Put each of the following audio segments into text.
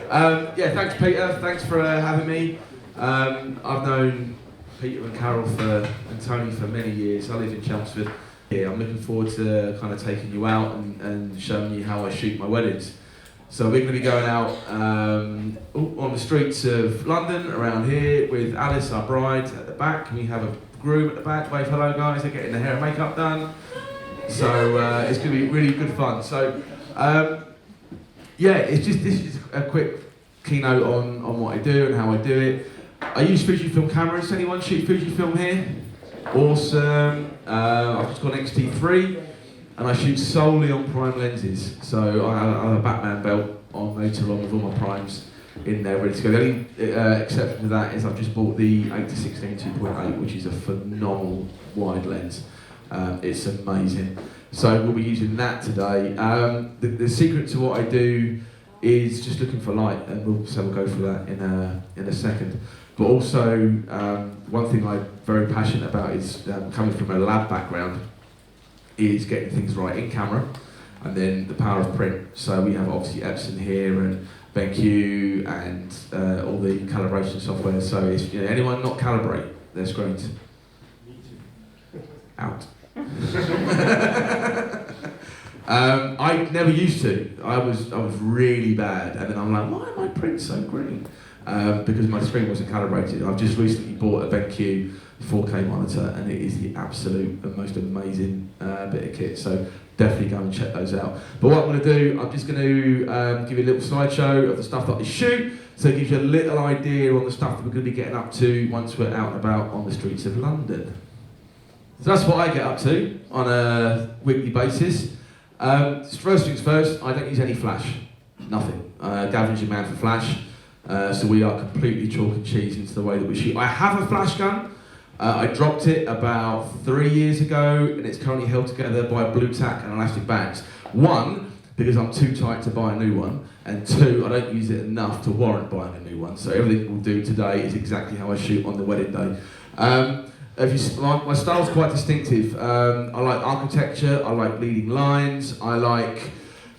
Yeah, thanks Peter, thanks for having me. I've known Peter and Carol and Tony for many years. I live in Chelmsford. Yeah, I'm looking forward to kind of taking you out and showing you how I shoot my weddings. So we're going to be going out on the streets of London, around here, with Alice, our bride, at the back. We have a groom at the back. Wave hello guys, they're getting their hair and makeup done. So it's going to be really good fun. So yeah, this is a quick keynote on what I do and how I do it. I use FujiFilm cameras. Anyone shoot FujiFilm here? Awesome. I've just got an X-T3 and I shoot solely on prime lenses. So I have a Batman belt on motor along with all my primes in there ready to go. The only exception to that is I've just bought the 8-16 2.8, which is a phenomenal wide lens. It's amazing. So we'll be using that today. The secret to what I do is just looking for light, and we'll go through that in a second. But also, one thing I'm very passionate about is coming from a lab background, is getting things right in camera, and then the power of print. So we have obviously Epson here and BenQ and all the calibration software. So if anyone not calibrate their screens, out. I never used to. I was really bad, and then I'm like, why am I print so green? Because my screen wasn't calibrated. I've just recently bought a BenQ 4K monitor, and it is the absolute and most amazing bit of kit. So definitely go and check those out. But what I'm going to do, I'm just going to give you a little slideshow of the stuff that I shoot, so it gives you a little idea on the stuff that we're going to be getting up to once we're out and about on the streets of London. So that's what I get up to on a weekly basis. First things first, I don't use any flash, nothing. Gavin's your man for flash, so we are completely chalk and cheese into the way that we shoot. I have a flash gun. I dropped it about 3 years ago, and it's currently held together by blue tack and elastic bands. One, because I'm too tight to buy a new one, and two, I don't use it enough to warrant buying a new one. So everything we'll do today is exactly how I shoot on the wedding day. My style's quite distinctive. I like architecture, I like leading lines, I like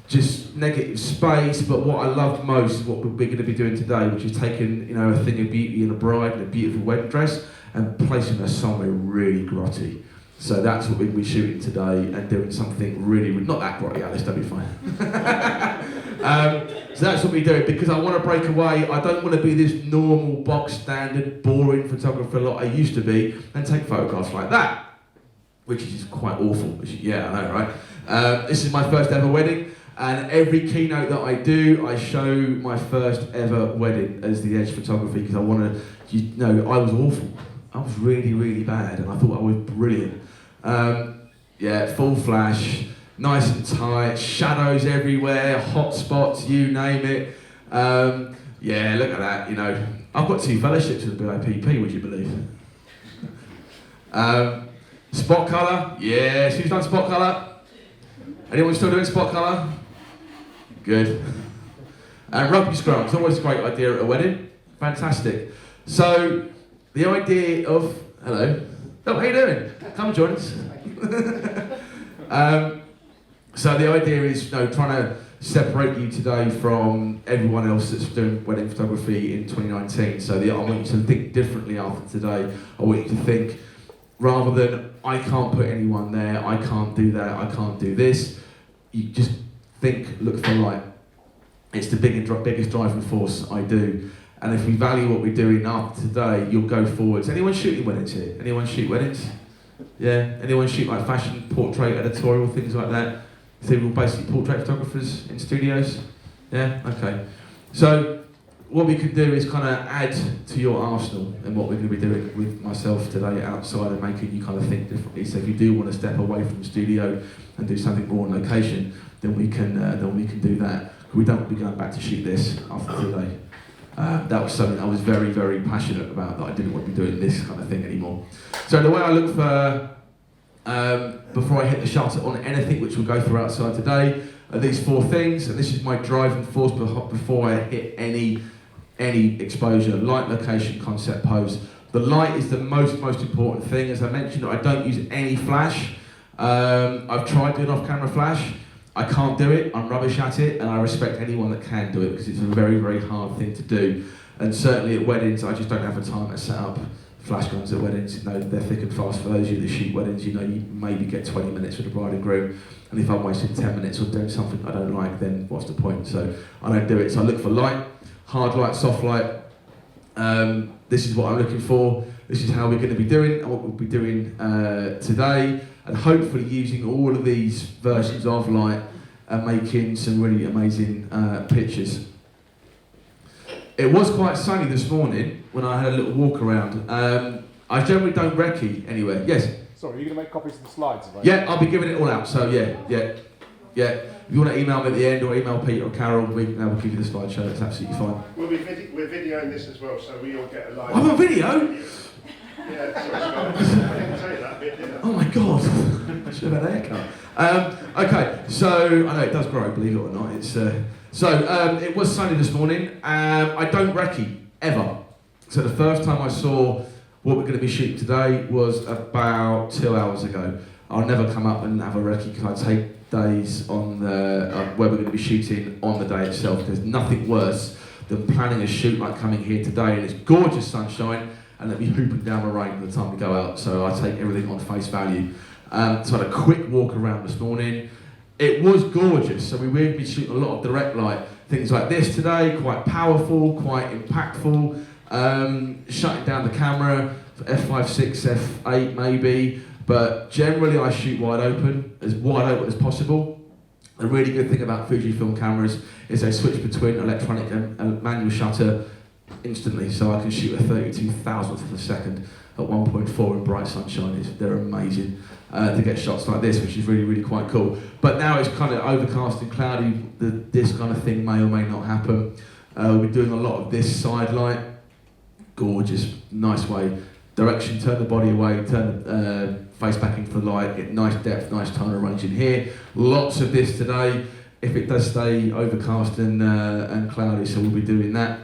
just negative space, but what I love most is what we're going to be doing today, which is taking a thing of beauty in a bride and a beautiful wedding dress and placing her somewhere really grotty. So that's what we'll be shooting today, and doing something really not that grotty, Alice, that'll be fine. So that's what we're doing, because I want to break away. I don't want to be this normal, box standard, boring photographer like I used to be, and take photographs like that, which is quite awful. Yeah, I know, right? This is my first ever wedding, and every keynote that I do, I show my first ever wedding as the edge photography, because I want to, I was awful. I was really, really bad, and I thought I was brilliant. Yeah, full flash, nice and tight, shadows everywhere, hot spots, you name it. Yeah, look at that, I've got 2 fellowships with the BIPP, would you believe? Spot colour, yes, who's done spot colour? Anyone still doing spot colour? Good. And rugby scrum, it's always a great idea at a wedding. Fantastic. So, the idea of, hello, how you doing? Come join us. So the idea is, trying to separate you today from everyone else that's doing wedding photography in 2019. So I want you to think differently after today. I want you to think, rather than, I can't put anyone there, I can't do that, I can't do this, you just think, look for light. It's the biggest driving force I do. And if we value what we're doing after today, you'll go forwards. Anyone shooting weddings here? Anyone shoot weddings? Yeah? Anyone shoot like fashion, portrait, editorial, things like that? So we're basically portrait photographers in studios? Yeah? Okay. So what we can do is kind of add to your arsenal and what we're going to be doing with myself today outside, and making you kind of think differently. So if you do want to step away from the studio and do something more on location, then we can do that. We don't want to be going back to shoot this after today. That was something I was very, very passionate about, that I didn't want to be doing this kind of thing anymore. So the way I look for, before I hit the shutter on anything which we'll go through outside today, are these 4 things, and this is my driving force before I hit any exposure: light, location, concept, pose. The light is the most important thing. As I mentioned, I don't use any flash. I've tried doing off-camera flash, I can't do it, I'm rubbish at it, and I respect anyone that can do it because it's a very, very hard thing to do. And certainly at weddings, I just don't have the time to set up flash guns at weddings. You know, they're thick and fast. For those of you that shoot weddings, you know, you maybe get 20 minutes with the bride and groom, and if I'm wasting 10 minutes or doing something I don't like, then what's the point? So I don't do it. So I look for light, hard light, soft light. This is what I'm looking for. This is how we're going to be doing, and what we'll be doing today, and hopefully using all of these versions of light and making some really amazing pictures. It was quite sunny this morning when I had a little walk around. I generally don't recce anywhere. Yes? Sorry, are you going to make copies of the slides? Yeah, I'll be giving it all out. So yeah. If you want to email me at the end or email Peter or Carol, we'll give you the slideshow. It's absolutely fine. We're videoing this as well, so we all get a live. I'm on video? Yeah, sorry, Scott. I didn't tell you that bit, did I? Oh my God, I should have had a haircut. Okay, so, I know it does grow, believe it or not. It was sunny this morning. I don't recce, ever. So the first time I saw what we're going to be shooting today was about 2 hours ago. I'll never come up and have a recce because I take days on the where we're going to be shooting on the day itself. There's nothing worse than planning a shoot like coming here today and it's gorgeous sunshine and let me hooping down the rain by the time we go out. So I take everything on face value. So I had a quick walk around this morning. It was gorgeous. So we will be shooting a lot of direct light, things like this today, quite powerful, quite impactful. Shutting down the camera for f5, 6, f8 maybe. But generally I shoot wide open as possible. The really good thing about Fujifilm cameras is they switch between electronic and manual shutter instantly, so I can shoot a 32,000th of a second at 1.4 in bright sunshine. They're amazing to get shots like this, which is really, really quite cool. But now it's kind of overcast and cloudy, this kind of thing may or may not happen. We're doing a lot of this side light, gorgeous, nice way. Direction, turn the body away, turn the face back into the light, get nice depth, nice tone range in here. Lots of this today, if it does stay overcast and cloudy, so we'll be doing that.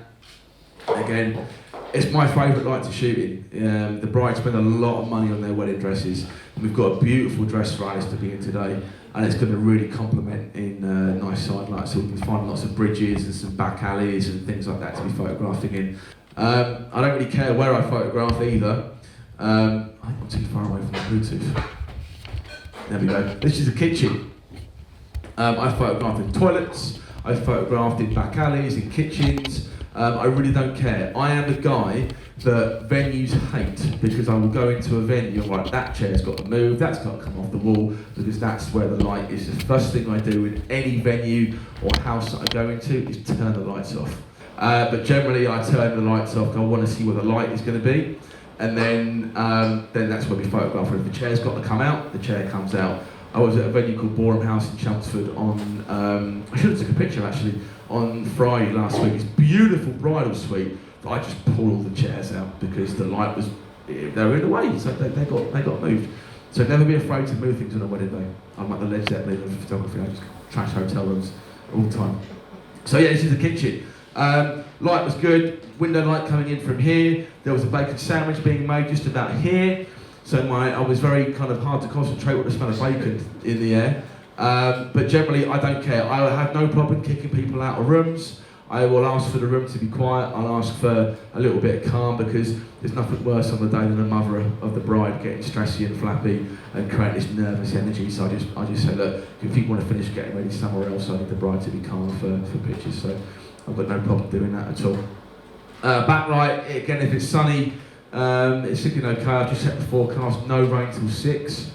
Again, it's my favourite light to shoot in. The brides spend a lot of money on their wedding dresses. We've got a beautiful dress for Alice to be in today, and it's going to really complement in nice side lights, so we can find lots of bridges and some back alleys and things like that to be photographing in. I don't really care where I photograph either. I'm too far away from the Bluetooth. There we go. This is a kitchen. I photographed in toilets, I photographed in back alleys, in kitchens. I really don't care. I am the guy that venues hate because I will go into a venue and like, that chair's got to move, that's got to come off the wall because that's where the light is. The first thing I do in any venue or house that I go into is turn the lights off. But generally I turn the lights off because I want to see where the light is going to be, and then that's where we photograph. If the chair's got to come out, the chair comes out. I was at a venue called Boreham House in Chelmsford on, I should have took a picture actually, on Friday last week. It's beautiful bridal suite, but I just pulled all the chairs out because the light was, they were in the way, so they got moved. So never be afraid to move things on a wedding day. I'm like the Led Zeppelin of photography, I just trash hotel rooms all the time. So yeah, this is the kitchen. Light was good, window light coming in from here. There was a bacon sandwich being made just about here. So I was very kind of hard to concentrate with the smell of bacon in the air. But generally I don't care. I have no problem kicking people out of rooms. I will ask for the room to be quiet. I'll ask for a little bit of calm because there's nothing worse on the day than the mother of the bride getting stressy and flappy and creating this nervous energy. So I just say, look, if you want to finish getting ready somewhere else, I need the bride to be calm for pictures. So I've got no problem doing that at all. Backlight, again, if it's sunny, it's looking okay. I've just set the forecast, no rain till 6,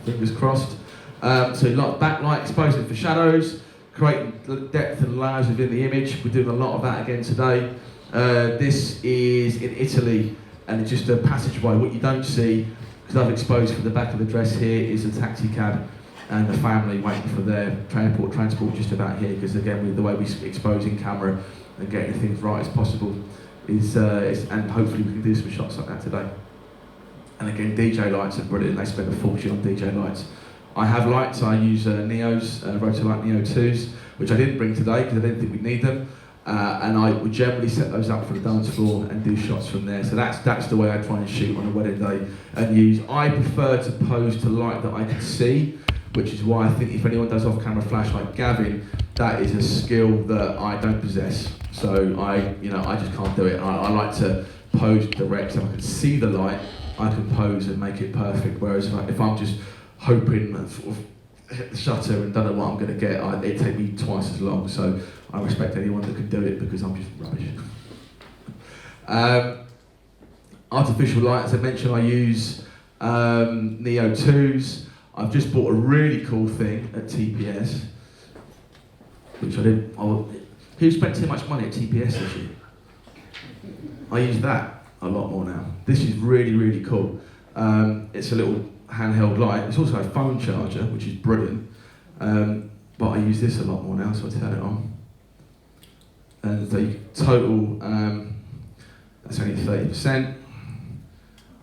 fingers crossed. So a lot of backlight, exposing for shadows, creating the depth and layers within the image. We're doing a lot of that again today. This is in Italy, and it's just a passageway. What you don't see, because I've exposed from the back of the dress here, is a taxi cab and the family waiting for their transport just about here, because again, with the way we expose in camera and getting things right as possible, and hopefully we can do some shots like that today. And again, DJ lights are brilliant. They spend a fortune on DJ lights. I have lights. I use Neos, Rotolight Neo 2s, which I didn't bring today because I didn't think we'd need them. And I would generally set those up for the dance floor and do shots from there. So that's the way I try and shoot on a wedding day and use. I prefer to pose to light that I can see which is why I think if anyone does off-camera flash like Gavin, that is a skill that I don't possess. So I just can't do it. I like to pose direct, so I can see the light, I can pose and make it perfect. Whereas if I'm just hoping that sort of hit the shutter and don't know what I'm going to get, it'd take me twice as long. So I respect anyone that can do it because I'm just rubbish. Artificial light, as I mentioned, I use Neo 2s. I've just bought a really cool thing at TPS, which I didn't. Who spent too much money at TPS this year? I use that a lot more now. This is really, really cool. It's a little handheld light. It's also a phone charger, which is brilliant. But I use this a lot more now, so I turn it on. And the total, that's only 30%.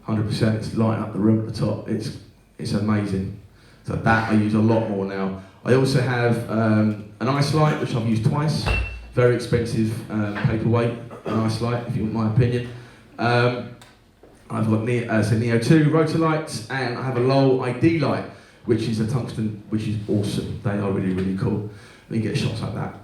100%, it's lighting up the room at the top. It's amazing. So that I use a lot more now. I also have an ice light, which I've used twice. Very expensive paperweight, an ice light, if you want my opinion. I've got Neo 2 rotor lights, and I have a Lowell ID light, which is a tungsten, which is awesome. They are really, really cool. You get shots like that.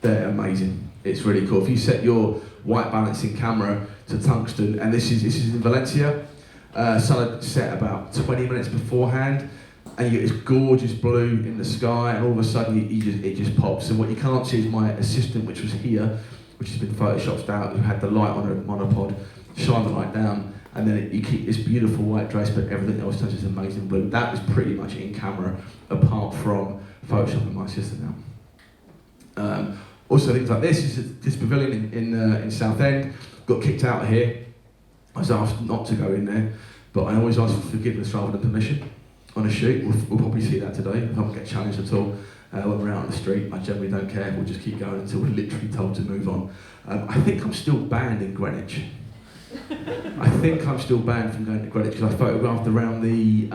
They're amazing. It's really cool. If you set your white balancing camera to tungsten, and this is in Valencia, so I set about 20 minutes beforehand, and you get this gorgeous blue in the sky, and all of a sudden it just pops. And what you can't see is my assistant, which was here, which has been photoshopped out, who had the light on a monopod, shine the light down, and then you keep this beautiful white dress, but everything else turns this amazing blue. That was pretty much in camera, apart from photoshopping my assistant now. Also things like this pavilion in Southend, got kicked out of here. I was asked not to go in there, but I always ask for forgiveness rather than permission on a shoot. We'll probably see that today. I don't get challenged at all. When we're out on the street, I generally don't care. We'll just keep going until we're literally told to move on. I think I'm still banned in Greenwich. I think I'm still banned from going to Greenwich because I photographed around the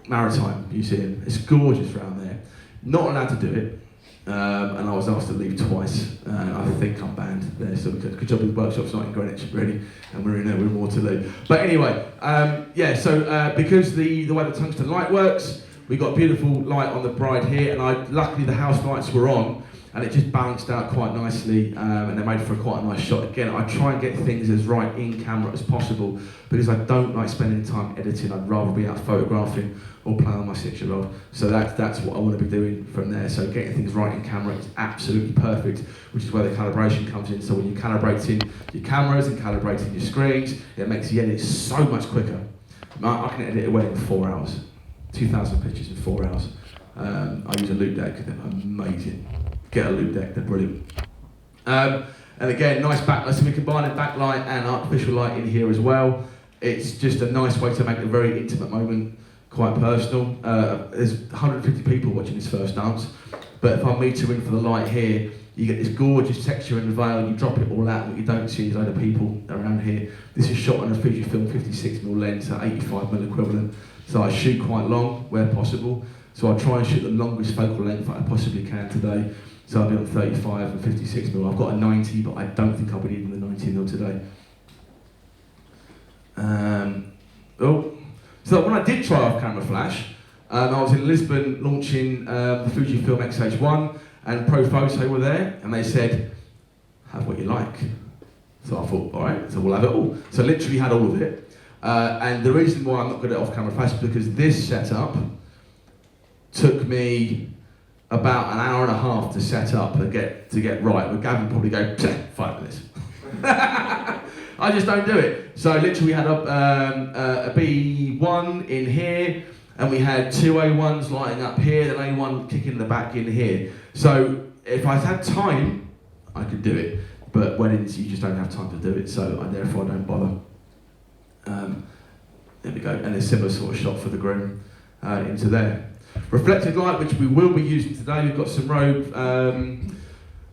Maritime Museum. It's gorgeous around there. Not allowed to do it. And I was asked to leave twice. I think I'm banned there, so good job with workshops not in Greenwich, really, and we're in Waterloo. But anyway, because the way the tungsten light works, we got a beautiful light on the bride here, and luckily the house lights were on, and it just balanced out quite nicely, and they made for quite a nice shot. Again, I try and get things as right in camera as possible, because I don't like spending time editing. I'd rather be out photographing or playing on my 6-year-old. So that's what I want to be doing from there. So getting things right in camera is absolutely perfect, which is where the calibration comes in. So when you're calibrating your cameras and calibrating your screens, it makes the edit so much quicker. I can edit a wedding in 4 hours, 2,000 pictures in 4 hours. I use a loop deck, they're amazing. Get a loop deck, they're brilliant. And again, nice backlight, so we combine a backlight and artificial light in here as well. It's just a nice way to make a very intimate moment quite personal. There's 150 people watching this first dance, but if I meter in for the light here, you get this gorgeous texture in the veil, you drop it all out, what you don't see is other people around here. This is shot on a FujiFilm 56mm lens, so 85mm equivalent. So I shoot quite long where possible. So I try and shoot the longest focal length that I possibly can today. So I'll be on 35 and 56mm. I've got a 90, but I don't think I'll be needing the 90mm today. So when I did try off camera flash, I was in Lisbon launching the FujiFilm X H1, and Pro Photo were there, and they said, have what you like. So I thought, all right, so we'll have it all. So I literally had all of it. And the reason why I'm not good at off camera flash is because this setup took me about an hour and a half to set up and get right. But Gavin probably go 5 minutes. I just don't do it. So literally we had a B1 in here, and we had 2 A1s lighting up here, then A1 kicking the back in here. So if I had time, I could do it. But weddings, you just don't have time to do it, so therefore I don't bother. There we go, and a similar sort of shot for the groom into there. Reflected light, which we will be using today. We've got some Robe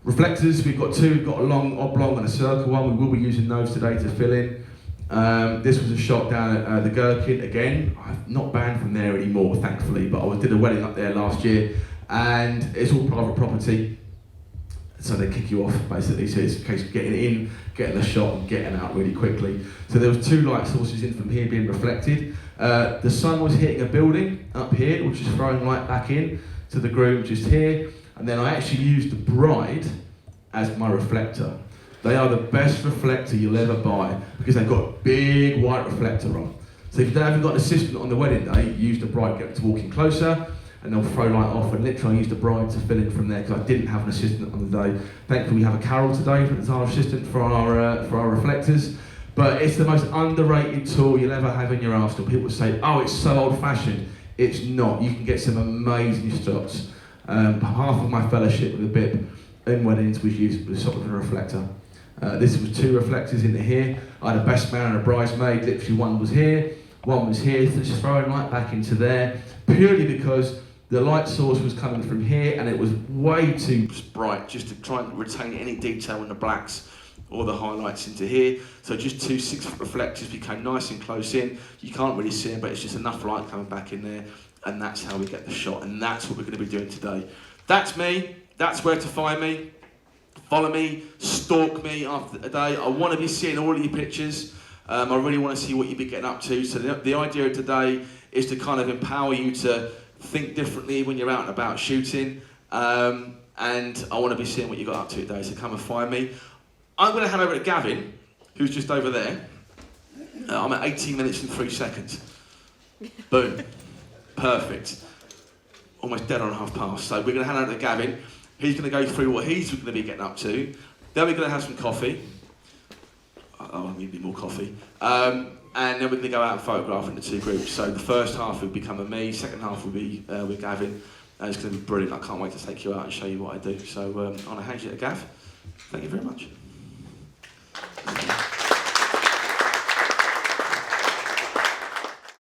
reflectors. We've got 2. We've got a long oblong and a circle one. We will be using those today to fill in. This was a shot down at the Gherkin again. I'm not banned from there anymore, thankfully, but I did a wedding up there last year, and it's all private property. so they kick you off basically. So it's a case of getting in, getting the shot, and getting out really quickly. So there was 2 light sources in from here being reflected. The sun was hitting a building up here, which is throwing light back in to the groom just here. And then I actually used the bride as my reflector. They are the best reflector you'll ever buy because they've got a big white reflector on. So if you haven't got an assistant on the wedding day, use the bride, get them to walk in closer, and they'll throw light off, and literally I use the bride to fill in from there because I didn't have an assistant on the day. Thankfully we have a Carol today as our assistant for our reflectors. But it's the most underrated tool you'll ever have in your arsenal. People say, oh, it's so old-fashioned. It's not. You can get some amazing shots. Half of my fellowship with the BIPP in weddings was used with sort of a reflector. This was 2 reflectors into here. I had a best man and a bridesmaid. Literally one was here, one was here. So just throwing light back into there, purely because the light source was coming from here and it was way too bright just to try and retain any detail in the blacks or the highlights into here. So just 2 6-foot reflectors became nice and close in. You can't really see them, but it's just enough light coming back in there, and that's how we get the shot, and that's what we're going to be doing today. That's me. That's where to find me. Follow me, stalk me after the day. I want to be seeing all of your pictures. I really want to see what you've been getting up to. So the idea of today is to kind of empower you to think differently when you're out and about shooting. And I want to be seeing what you got up to today, so come and find me. I'm going to hand over to Gavin, who's just over there. I'm at 18 minutes and 3 seconds. Boom. Perfect. Almost dead on 1/2 past. So we're going to hand over to Gavin. He's going to go through what he's going to be getting up to. Then we're going to have some coffee. Oh, I need more coffee. And then we're going to go out and photograph into 2 groups. So the first half will become a me, second half will be with Gavin. And it's going to be brilliant. I can't wait to take you out and show you what I do. So I'm going to hand you to Gav. Thank you very much.